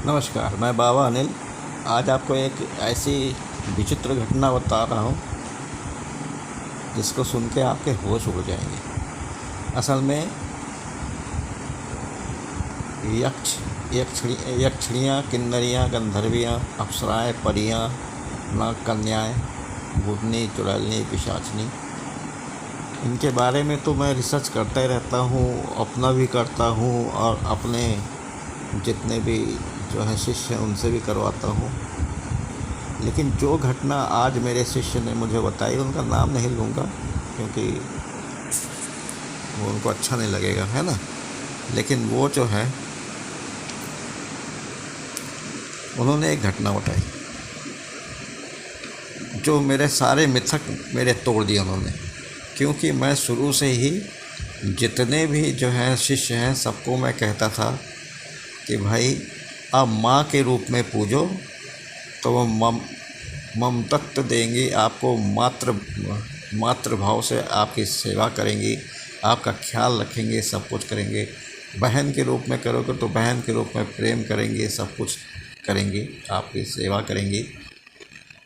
नमस्कार, मैं बाबा अनिल। आज आपको एक ऐसी विचित्र घटना बता रहा हूँ जिसको सुन के आपके होश उड़ जाएंगे। असल में यक्ष यक्षिणियाँ, किन्नरियाँ, गंधर्वियाँ, अप्सराएँ, परियाँ, नाग कन्याएँ, भूतनी, चुड़ैलनी, पिशाचनी, इनके बारे में तो मैं रिसर्च करता ही रहता हूँ, अपना भी करता हूँ और अपने जितने भी जो है शिष्य हैं उनसे भी करवाता हूँ। लेकिन जो घटना आज मेरे शिष्य ने मुझे बताई, उनका नाम नहीं लूँगा क्योंकि वो उनको अच्छा नहीं लगेगा, है ना। लेकिन वो जो है, उन्होंने एक घटना बताई जो मेरे सारे मिथक मेरे तोड़ दिए उन्होंने। क्योंकि मैं शुरू से ही जितने भी जो हैं शिष्य हैं सबको मैं कहता था कि भाई आप माँ के रूप में पूजो तो वो ममतत्व देंगी आपको, मातृभाव से आपकी सेवा करेंगी, आपका ख्याल रखेंगे, सब कुछ करेंगे। बहन के रूप में करोगे तो बहन के रूप में प्रेम करेंगे, सब कुछ करेंगी, आपकी सेवा करेंगी।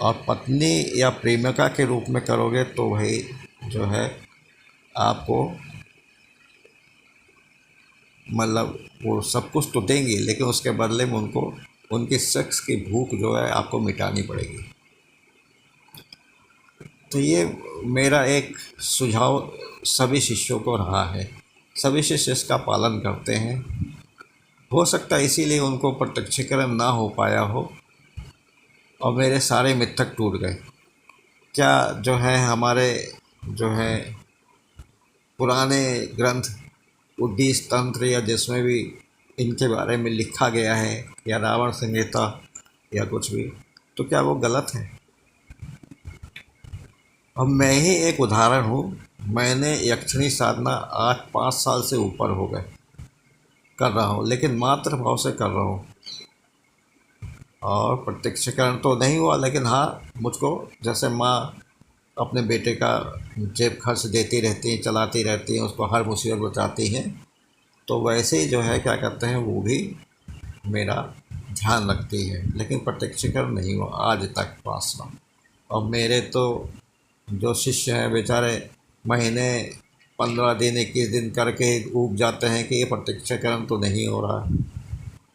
और पत्नी या प्रेमिका के रूप में करोगे तो भाई जो है आपको मतलब वो सब कुछ तो देंगी, लेकिन उसके बदले में उनको उनकी सेक्स की भूख जो है आपको मिटानी पड़ेगी। तो ये मेरा एक सुझाव सभी शिष्यों को रहा है। सभी शिष्य इसका पालन करते हैं। हो सकता है इसीलिए उनको प्रत्यक्षीकरण ना हो पाया हो और मेरे सारे मिथक टूट गए। क्या जो है हमारे जो है पुराने ग्रंथ उद्दीस तंत्र या जिसमें भी इनके बारे में लिखा गया है, या रावण संहिता या कुछ भी, तो क्या वो गलत है? अब मैं ही एक उदाहरण हूँ। मैंने यक्षिणी साधना आज 5 साल से ऊपर हो गए कर रहा हूँ, लेकिन मात्र भाव से कर रहा हूँ। और प्रत्यक्षीकरण तो नहीं हुआ, लेकिन हाँ, मुझको जैसे माँ अपने बेटे का जेब खर्च देती रहती हैं, चलाती रहती हैं, उसको हर मुसीबत बचाती हैं, तो वैसे ही जो है क्या कहते हैं वो भी मेरा ध्यान रखती है। लेकिन प्रत्यक्षीकरण नहीं हुआ आज तक 5 साल। और मेरे तो जो शिष्य हैं बेचारे महीने 15 दिन 21 दिन करके ऊब जाते हैं कि ये प्रत्यक्षीकरण तो नहीं हो रहा।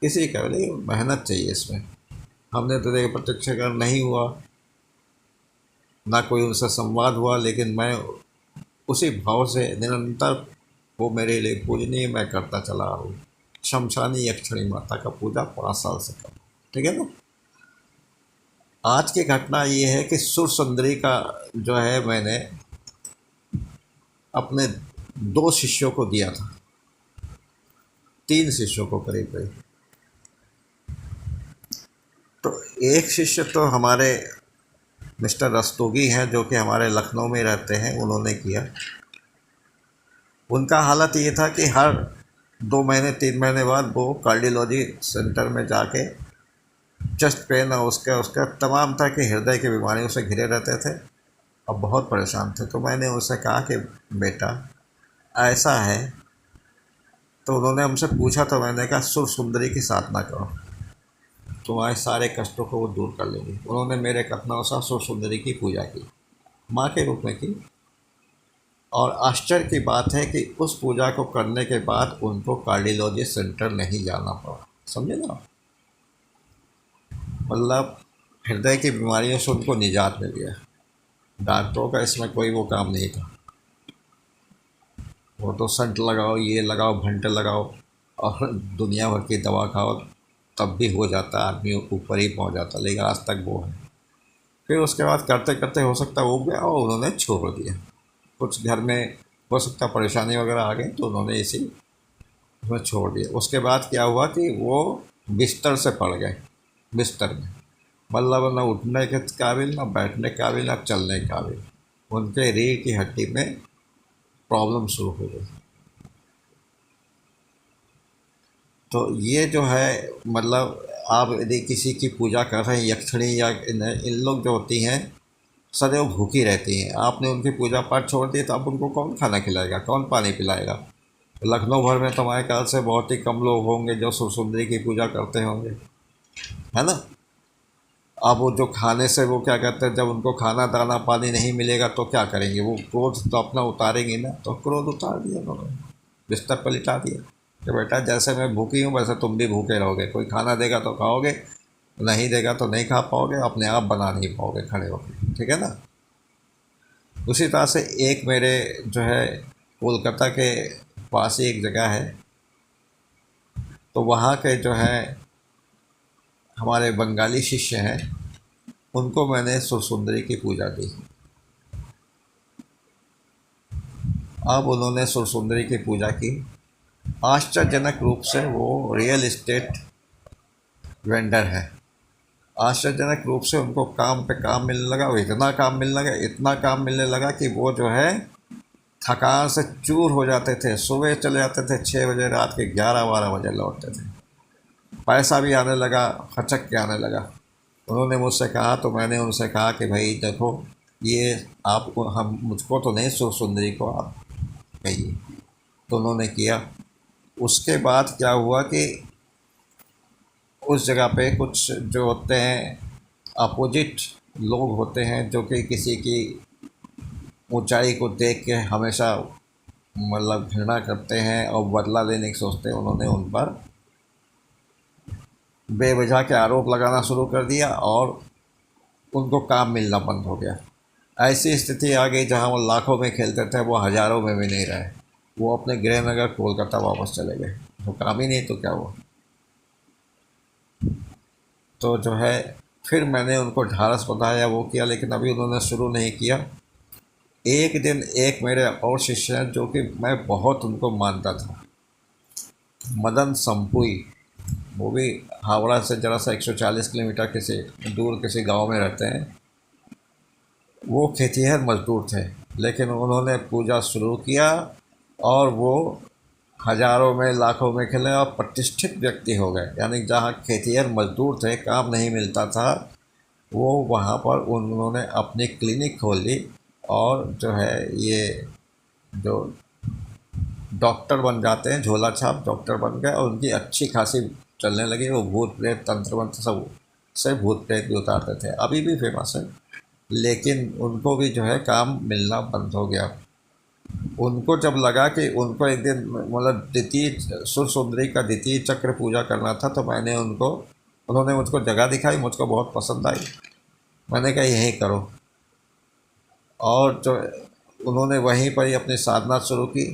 किसी का नहीं, मेहनत चाहिए इसमें। हमने तो देखा प्रत्यक्षीकरण नहीं हुआ, ना कोई उनसे संवाद हुआ, लेकिन मैं उसी भाव से निरंतर वो मेरे लिए पूजनीय मैं करता चला आ हूँ। शमशानी यक्षिणी माता का पूजा 5 साल से कर, ठीक है ना। आज की घटना ये है कि सुर सुंदरी का जो है मैंने अपने 2 शिष्यों को दिया था, 3 शिष्यों को करीब करीब। तो एक शिष्य तो हमारे मिस्टर रस्तोगी हैं जो कि हमारे लखनऊ में रहते हैं, उन्होंने किया। उनका हालत ये था कि हर 2 महीने 3 महीने बाद वो कार्डियोलॉजी सेंटर में जाके चेस्ट पेन और उसका तमाम तरह के हृदय की बीमारियों से घिरे रहते थे और बहुत परेशान थे। तो मैंने उनसे कहा कि बेटा ऐसा है, तो उन्होंने हमसे पूछा, तो मैंने कहा सुर सुंदरी की साधना करो, तुम्हारे सारे कष्टों को वो दूर कर लेंगे। उन्होंने मेरे कथनानुसार सुर सुंदरी की पूजा की, माँ के रूप में की। और आश्चर्य की बात है कि उस पूजा को करने के बाद उनको कार्डियोलॉजी सेंटर नहीं जाना पड़ा, समझे ना। मतलब हृदय की बीमारियों से उनको निजात मिल गया। डॉक्टरों का इसमें कोई वो काम नहीं था। वो तो संट लगाओ, ये लगाओ, घंटे लगाओ और दुनिया भर की दवा खाओ, तब भी हो जाता, आदमी ऊपर ही पहुंच जाता। लेकिन आज तक वो है। फिर उसके बाद करते करते हो सकता वो गया और उन्होंने छोड़ दिया। कुछ घर में हो सकता परेशानी वगैरह आ गई तो उन्होंने इसी उसमें छोड़ दिया। उसके बाद क्या हुआ कि वो बिस्तर से पड़ गए, बिस्तर में। मतलब न उठने के काबिल, न बैठने के काबिल, न चलने के काबिल। उनके रीढ़ की हड्डी में प्रॉब्लम शुरू हो गई। तो ये जो है मतलब आप यदि किसी की पूजा कर रहे हैं, यक्षिणी या इन लोग जो होती हैं सदैव भूखी रहती हैं। आपने उनकी पूजा पाठ छोड़ दी तो अब उनको कौन खाना खिलाएगा, कौन पानी पिलाएगा। लखनऊ भर में तो हमारे ख्याल से बहुत ही कम लोग होंगे जो सुर सुंदरी की पूजा करते होंगे। है ना। अब वो जो खाने से वो क्या कहते हैं, जब उनको खाना दाना पानी नहीं मिलेगा तो क्या करेंगे, वो क्रोध तो अपना उतारेंगे ना, तो क्रोध उतार दिया उन्होंने, बिस्तर पर लिटा दिया कि बेटा जैसे मैं भूखी हूँ वैसे तुम भी भूखे रहोगे, कोई खाना देगा तो खाओगे, नहीं देगा तो नहीं खा पाओगे, अपने आप बना नहीं पाओगे खड़े होकर, ठीक है ना। उसी तरह से एक मेरे जो है कोलकाता के पास ही एक जगह है, तो वहाँ के जो है हमारे बंगाली शिष्य हैं, उनको मैंने सुरसुंदरी की पूजा दी। अब उन्होंने सुरसुंदरी की पूजा की। आश्चर्यजनक रूप से वो रियल इस्टेट वेंडर है। आश्चर्यजनक रूप से उनको काम पे काम मिलने लगा, वो इतना काम मिलने लगा, इतना काम मिलने लगा कि वो जो है थकान से चूर हो जाते थे। सुबह चले जाते थे 6 बजे, रात के 11-12 बजे लौटते थे। पैसा भी आने लगा, खचक के आने लगा। उन्होंने मुझसे कहा, तो मैंने उनसे कहा कि भाई देखो, ये आपको, हम मुझको तो नहीं, सुंदरी को आप कहिए। तो उन्होंने किया। उसके बाद क्या हुआ कि उस जगह पे कुछ जो होते हैं अपोजिट लोग होते हैं, जो कि किसी की ऊंचाई को देख के हमेशा मतलब घृणा करते हैं और बदला लेने की सोचते हैं। उन्होंने उन पर बेवजह के आरोप लगाना शुरू कर दिया और उनको काम मिलना बंद हो गया। ऐसी स्थिति आ गई जहां वो लाखों में खेलते थे, वो हज़ारों में भी नहीं रहे। वो अपने गृहनगर कोलकाता वापस चले गए। वो काम ही नहीं तो क्या हुआ। तो जो है फिर मैंने उनको ढाढ़स बंधाया, वो किया, लेकिन अभी उन्होंने शुरू नहीं किया। एक दिन एक मेरे और शिष्य हैं जो कि मैं बहुत उनको मानता था, मदन संपुई, वो भी हावड़ा से ज़रा सा 140 किलोमीटर किसी दूर किसी गांव में रहते हैं। वो खेतिहर मजदूर थे, लेकिन उन्होंने पूजा शुरू किया और वो हज़ारों में लाखों में खेले और प्रतिष्ठित व्यक्ति हो गए। यानी जहाँ खेतिहर मजदूर थे, काम नहीं मिलता था, वो वहाँ पर उन्होंने अपनी क्लिनिक खोल ली और जो है ये जो डॉक्टर बन जाते हैं, झोला छाप डॉक्टर बन गए और उनकी अच्छी खासी चलने लगी। वो भूत प्रेत तंत्र मंत्र सब से भूत प्रेत भी उतारते थे, अभी भी फेमस है। लेकिन उनको भी जो है काम मिलना बंद हो गया। उनको जब लगा कि उनको एक दिन मतलब द्वितीय सुरसुंदरी का द्वितीय चक्र पूजा करना था, तो मैंने उनको, उन्होंने मुझको जगह दिखाई, मुझको बहुत पसंद आई। मैंने कहा यहीं करो, और जो उन्होंने वहीं पर ही अपनी साधना शुरू की।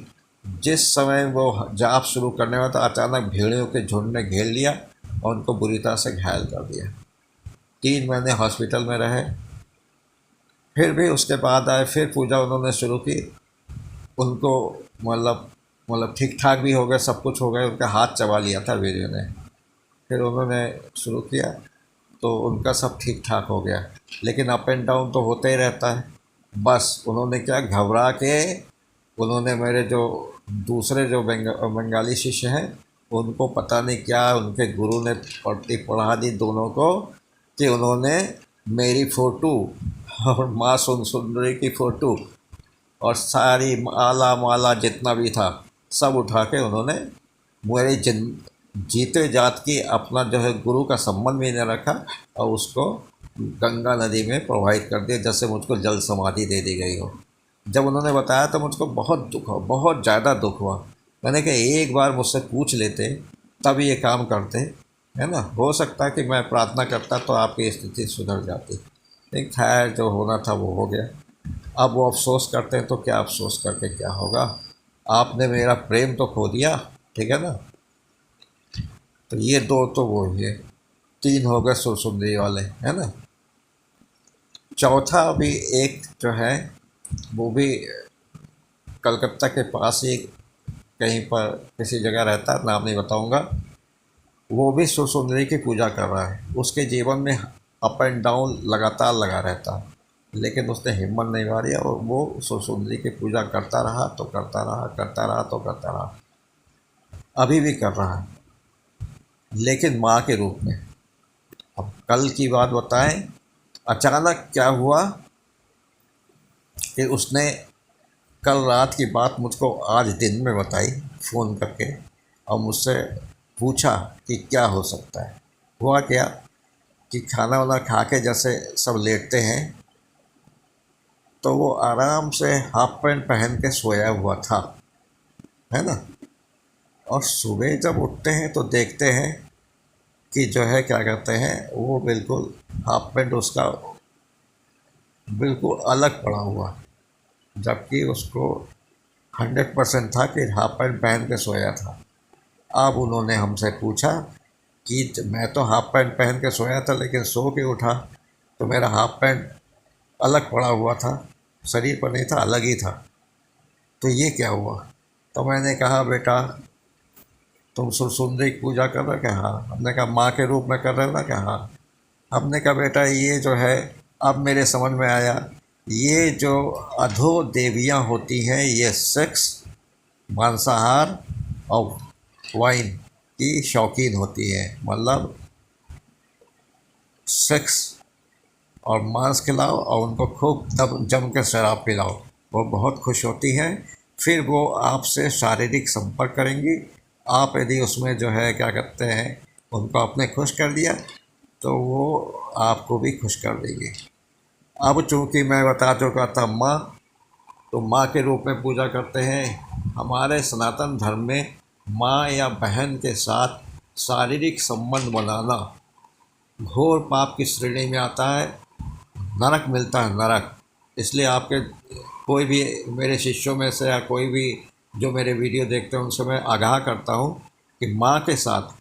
जिस समय वो जाप शुरू करने वाला था, अचानक भेड़ियों के झुंड ने घेर लिया और उनको बुरी तरह से घायल कर दिया। 3 महीने हॉस्पिटल में रहे। फिर भी उसके बाद आए, फिर पूजा उन्होंने शुरू की। उनको मतलब ठीक ठाक भी हो गए, सब कुछ हो गए। उनका हाथ चबा लिया था वीडियो ने। फिर उन्होंने शुरू किया तो उनका सब ठीक ठाक हो गया, लेकिन अप एंड डाउन तो होते ही रहता है। बस उन्होंने क्या, घबरा के उन्होंने मेरे जो दूसरे जो बंगाली शिष्य हैं, उनको पता नहीं क्या उनके गुरु ने पट्टी पढ़ा दी दोनों को, कि उन्होंने मेरी फ़ोटो और माँ सुंदरी की फ़ोटो और सारी आला माला जितना भी था सब उठा के उन्होंने मेरे जीते जात की अपना जो है गुरु का संबंध भी नहीं रखा और उसको गंगा नदी में प्रवाहित कर दिया, जैसे मुझको जल समाधि दे दी गई हो। जब उन्होंने बताया तो मुझको बहुत दुख हुआ, बहुत ज़्यादा दुख हुआ। मैंने कहा एक बार मुझसे पूछ लेते तब ये काम करते, है ना। हो सकता है कि मैं प्रार्थना करता तो आपकी स्थिति सुधर जाती। लेकिन खैर जो होना था वो हो गया। अब वो अफसोस करते हैं तो क्या अफसोस करके क्या होगा। आपने मेरा प्रेम तो खो दिया, ठीक है ना। तो ये दो तो वो ही है, 3 हो गए सुरसुंदरी वाले, है ना। चौथा भी एक जो है वो भी कलकत्ता के पास ही कहीं पर किसी जगह रहता, नाम नहीं बताऊंगा। वो भी सुरसुंदरी की पूजा कर रहा है। उसके जीवन में अप एंड डाउन लगातार लगा रहता, लेकिन उसने हिम्मत नहीं हारी और वो सुरसुंदरी की पूजा करता रहा तो करता रहा, करता रहा तो करता रहा। अभी भी कर रहा है, लेकिन माँ के रूप में। अब कल की बात बताएं, अचानक क्या हुआ कि उसने कल रात की बात मुझको आज दिन में बताई फ़ोन करके, और मुझसे पूछा कि क्या हो सकता है। हुआ क्या कि खाना वाना खा के जैसे सब लेटते हैं तो वो आराम से हाफ पैंट पहन के सोया हुआ था, है ना। और सुबह जब उठते हैं तो देखते हैं कि जो है क्या कहते हैं वो बिल्कुल हाफ पैंट उसका बिल्कुल अलग पड़ा हुआ, जबकि उसको 100% था कि हाफ पैंट पहन के सोया था। अब उन्होंने हमसे पूछा कि मैं तो हाफ पैंट पहन के सोया था लेकिन सो के उठा तो मेरा हाफ पैंट अलग पड़ा हुआ था, शरीर पर नहीं था, अलग ही था, तो ये क्या हुआ। तो मैंने कहा बेटा तुम सुंदरी की पूजा कर रहे, क्या हाँ। हमने कहा माँ के रूप में कर रहे हो ना, क्या हाँ। हमने कहा बेटा ये जो है अब मेरे समझ में आया, ये जो अधो देवियाँ होती हैं ये सेक्स, मांसाहार और वाइन की शौकीन होती है। मतलब सेक्स और मांस खिलाओ और उनको खूब तब जम के शराब पिलाओ, वो बहुत खुश होती हैं। फिर वो आपसे शारीरिक संपर्क करेंगी। आप यदि उसमें जो है क्या कहते हैं उनको आपने खुश कर दिया तो वो आपको भी खुश कर देंगे। अब चूँकि मैं बता चुका था माँ, तो माँ के रूप में पूजा करते हैं। हमारे सनातन धर्म में माँ या बहन के साथ शारीरिक संबंध बनाना घोर पाप की श्रेणी में आता है, नरक मिलता है, नरक। इसलिए आपके कोई भी मेरे शिष्यों में से या कोई भी जो मेरे वीडियो देखते हैं उनसे मैं आगाह करता हूँ कि माँ के साथ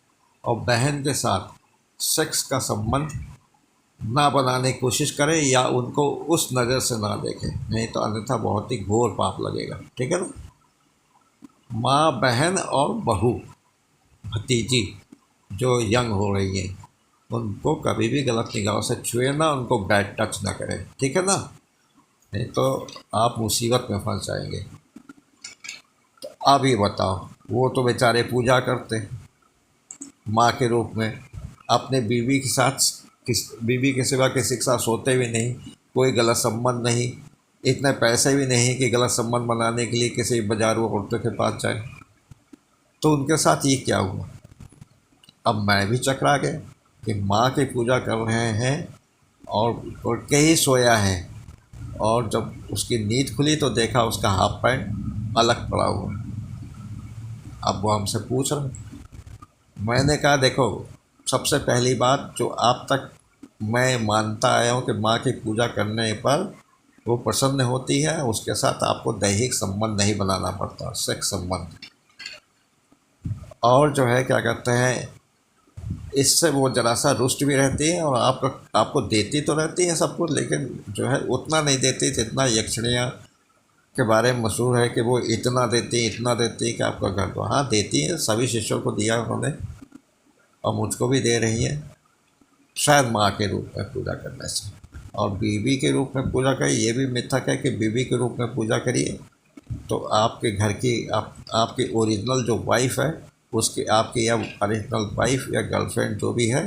और बहन के साथ सेक्स का संबंध ना बनाने की कोशिश करें या उनको उस नज़र से ना देखें, नहीं तो अन्यथा बहुत ही घोर पाप लगेगा, ठीक है ना। माँ, बहन और बहू, भतीजी जो यंग हो रही हैं उनको कभी भी गलत निगाहों से छुए ना, उनको बैड टच ना करें, ठीक है ना, नहीं तो आप मुसीबत में फंस जाएंगे। तो आप ये बताओ, वो तो बेचारे पूजा करते हैं माँ के रूप में, अपने बीवी के साथ बीवी के सिवा किसी के साथ सोते भी नहीं, कोई गलत संबंध नहीं, इतने पैसे भी नहीं कि गलत संबंध बनाने के लिए किसी बाजारू औरतों के पास जाए। तो उनके साथ ये क्या हुआ। अब मैं भी चकरा गया कि माँ की पूजा कर रहे हैं और उठ के ही सोया है, और जब उसकी नींद खुली तो देखा उसका हाफ पैंट अलग पड़ा हुआ। अब वो हमसे पूछ रहे, मैंने कहा देखो, सबसे पहली बात जो आप तक मैं मानता आया हूँ कि माँ की पूजा करने पर वो प्रसन्न होती है, उसके साथ आपको दैहिक संबंध नहीं बनाना पड़ता, सेक्स संबंध। और जो है क्या कहते हैं इससे वो ज़रा सा रुष्ट भी रहती है और आपको देती तो रहती है सब कुछ, लेकिन जो है उतना नहीं देती जितना यक्षिणियाँ के बारे में मशहूर है कि वो इतना देती इतना देती कि आपका घर तो, हाँ देती है, सभी शिष्यों को दिया उन्होंने और मुझको भी दे रही है, शायद माँ के रूप में पूजा करने से। और बीवी के रूप में पूजा करिए, ये भी मिथक है कि बीवी के रूप में पूजा करिए तो आपके घर की आपकी ओरिजिनल जो वाइफ है उसकी, आपकी या ओरिजिनल वाइफ या गर्लफ्रेंड जो भी है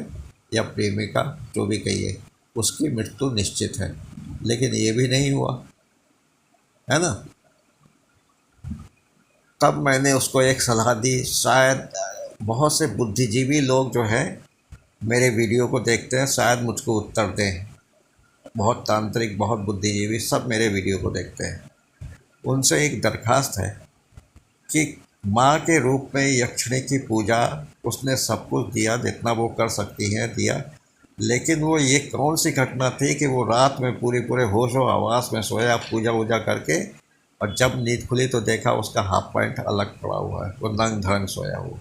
या प्रेमिका जो भी कहिए, उसकी मृत्यु निश्चित है। लेकिन ये भी नहीं हुआ, है ना। तब मैंने उसको एक सलाह दी, शायद बहुत से बुद्धिजीवी लोग जो हैं मेरे वीडियो को देखते हैं शायद मुझको उत्तर दें, बहुत तांत्रिक बहुत बुद्धिजीवी सब मेरे वीडियो को देखते हैं। उनसे एक दरखास्त है कि माँ के रूप में यक्षिणी की पूजा, उसने सब कुछ दिया जितना वो कर सकती हैं दिया, लेकिन वो ये कौन सी घटना थी कि वो रात में पूरे होशो हवास में सोया पूजा वूजा करके, और जब नींद खुली तो देखा उसका हाफ पैंट अलग पड़ा हुआ है, वो नंग धड़ंग सोया हुआ।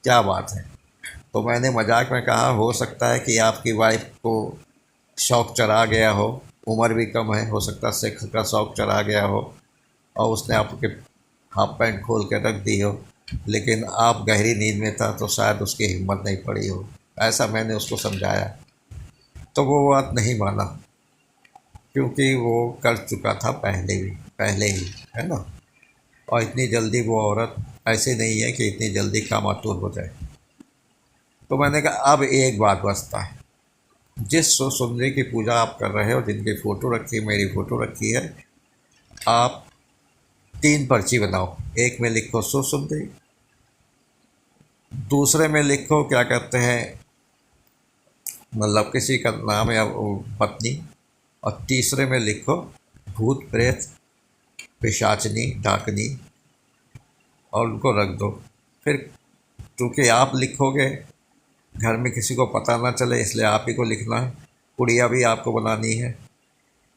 क्या बात है। तो मैंने मजाक में कहा हो सकता है कि आपकी वाइफ को शौक़ चढ़ा गया हो, उम्र भी कम है, हो सकता है सेक्स का शौक़ चढ़ा गया हो और उसने आपके हाफ पैंट खोल के रख दी हो, लेकिन आप गहरी नींद में था तो शायद उसकी हिम्मत नहीं पड़ी हो, ऐसा मैंने उसको समझाया। तो वो बात नहीं माना क्योंकि वो कर चुका था पहले ही, है ना। और इतनी जल्दी वो औरत ऐसे नहीं है कि इतनी जल्दी कामातुर हो जाए। तो मैंने कहा अब एक बात बचता है, जिस सुंदरी की पूजा आप कर रहे हो, जिनकी फ़ोटो रखी है, मेरी फ़ोटो रखी है, आप 3 पर्ची बनाओ। एक में लिखो सुंदरी, दूसरे में लिखो क्या कहते हैं मतलब किसी का नाम या पत्नी, और तीसरे में लिखो भूत प्रेत पिशाचनी डाकनी, और उनको रख दो। फिर क्योंकि आप लिखोगे, घर में किसी को पता ना चले, इसलिए आप ही को लिखना है। गुड़िया भी आपको बनानी है,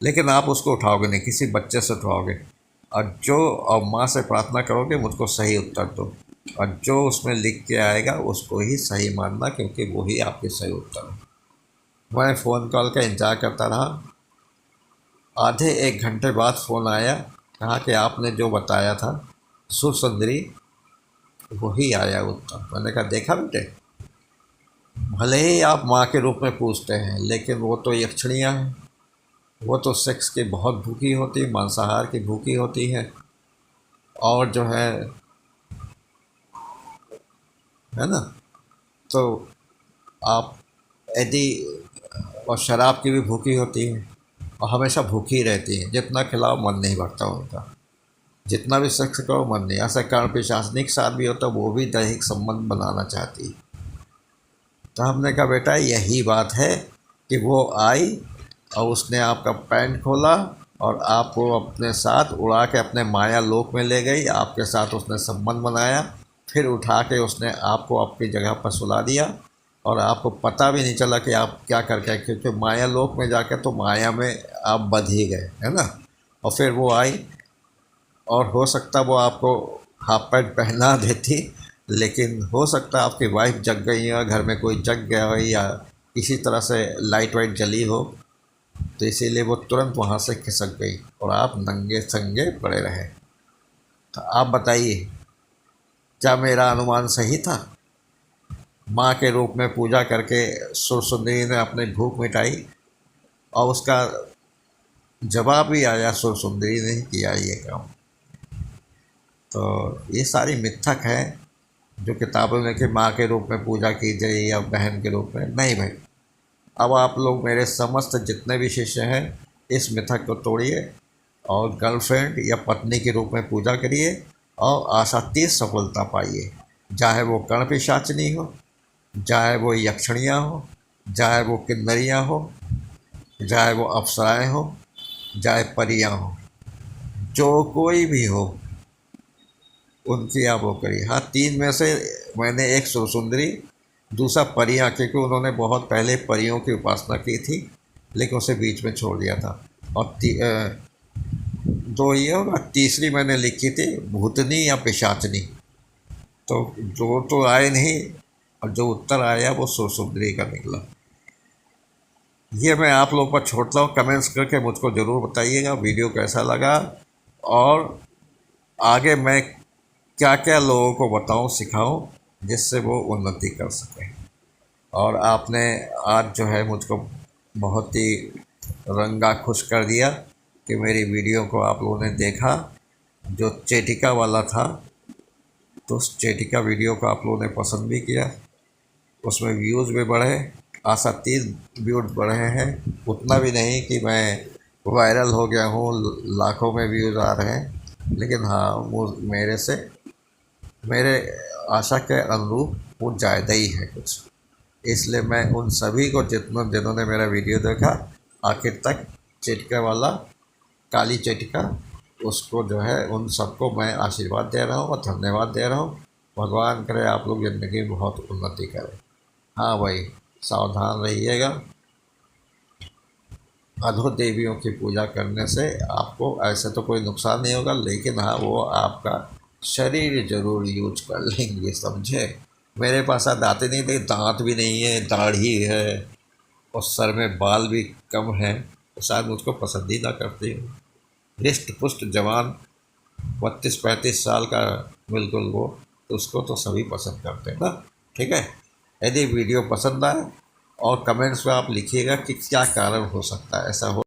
लेकिन आप उसको उठाओगे नहीं, किसी बच्चे से उठाओगे। और माँ से प्रार्थना करोगे मुझको सही उत्तर दो, और जो उसमें लिख के आएगा उसको ही सही मानना, क्योंकि वही आपके सही उत्तर है। मैं फ़ोन कॉल का इंतज़ार करता रहा। आधे एक घंटे बाद फ़ोन आया, कहा कि आपने जो बताया था सुर सुंदरी, वही आया उत्तर। मैंने कहा देखा बेटे, भले ही आप माँ के रूप में पूछते हैं, लेकिन वो तो यक्षणियाँ हैं। वो तो सेक्स की बहुत भूखी होती, मांसाहार की भूखी होती है। और जो है ना, तो आप यदि, और शराब की भी भूखी होती है, और हमेशा भूखी रहती है। जितना खिलाओ मन नहीं भरता उनका, जितना भी सेक्स करो मन नहीं। ऐसा कर्ण पिशाचनी के साथ भी होता, वो भी दैहिक संबंध बनाना चाहती है। तो हमने कहा बेटा यही बात है कि वो आई और उसने आपका पैंट खोला और आपको अपने साथ उड़ा के अपने माया लोक में ले गई। आपके साथ उसने संबंध बनाया, फिर उठा के उसने आपको अपनी जगह पर सुला दिया, और आपको पता भी नहीं चला कि आप क्या करके, क्योंकि माया लोक में जाके तो माया में आप बंध ही गए, है ना। और फिर वो आई, और हो सकता वो आपको हाफ पैंट पहना देती, लेकिन हो सकता आपकी वाइफ जग गई हो, घर में कोई जग गया हो, या किसी तरह से लाइट वाइट जली हो, तो इसीलिए वो तुरंत वहाँ से खिसक गई और आप नंगे संगे पड़े रहे। तो आप बताइए, क्या मेरा अनुमान सही था? माँ के रूप में पूजा करके सुरसुंदरी ने अपनी भूख मिटाई, और उसका जवाब भी आया, सुरसुंदरी ने ही किया ये काम। तो ये सारी मिथक है जो किताबों में कि माँ के रूप में पूजा की जाए या बहन के रूप में। नहीं भाई, अब आप लोग मेरे समस्त जितने भी शिष्य हैं, इस मिथक को तोड़िए और गर्लफ्रेंड या पत्नी के रूप में पूजा करिए, और आशातीत सफलता पाइए। चाहे वो कर्ण पिशाचनी हो, चाहे वो यक्षणियाँ हो, चाहे वो किन्नरियाँ हो, चाहे वो अप्सराएँ हो, चाहे परियाँ हो, जो कोई भी हो, उनकी आप वो करिए। हाँ, तीन में से मैंने एक सुंदरी, दूसरा परियाँ, क्योंकि उन्होंने बहुत पहले परियों की उपासना की थी, लेकिन उसे बीच में छोड़ दिया था। और दो ये होगा, तीसरी मैंने लिखी थी भूतनी या पिशाचनी। तो जो तो आए नहीं, और जो उत्तर आया वो सुंदरी का निकला। ये मैं आप लोगों पर छोड़ता हूँ, कमेंट्स करके मुझको ज़रूर बताइएगा वीडियो कैसा लगा, और आगे मैं क्या क्या लोगों को बताऊं, सिखाऊं, जिससे वो उन्नति कर सकें। और आपने आज जो है मुझको बहुत ही रंगा खुश कर दिया कि मेरी वीडियो को आप लोगों ने देखा। जो चेटिका वाला था, तो उस चेटिका वीडियो को आप लोगों ने पसंद भी किया, उसमें व्यूज़ भी बढ़े, आशातीत व्यूज़ बढ़े हैं। उतना भी नहीं कि मैं वायरल हो गया हूँ, लाखों में व्यूज़ आ रहे हैं, लेकिन हाँ, वो मेरे आशा के अनुरूप वो ज़्यादा ही है कुछ। इसलिए मैं उन सभी को जिन्होंने मेरा वीडियो देखा आखिर तक, चिटका वाला, काली चिटका, उसको जो है उन सबको मैं आशीर्वाद दे रहा हूँ और धन्यवाद दे रहा हूँ। भगवान करे आप लोग ज़िंदगी में बहुत उन्नति करें। हाँ भाई, सावधान रहिएगा। अधो देवियों की पूजा करने से आपको ऐसे तो कोई नुकसान नहीं होगा, लेकिन हाँ, वो आपका शरीर जरूर यूज कर लेंगे, समझे। मेरे पास दांतें नहीं थे, दांत भी नहीं है, दाढ़ी है, और सर में बाल भी कम है, तो शायद मुझको पसंद ही ना करते हो। रिष्ट पुष्ट जवान 32-35 साल का, बिल्कुल वो, तो उसको तो सभी पसंद करते हैं ना। ठीक है, यदि वीडियो पसंद आए और कमेंट्स में आप लिखिएगा कि क्या कारण हो सकता है ऐसा हो।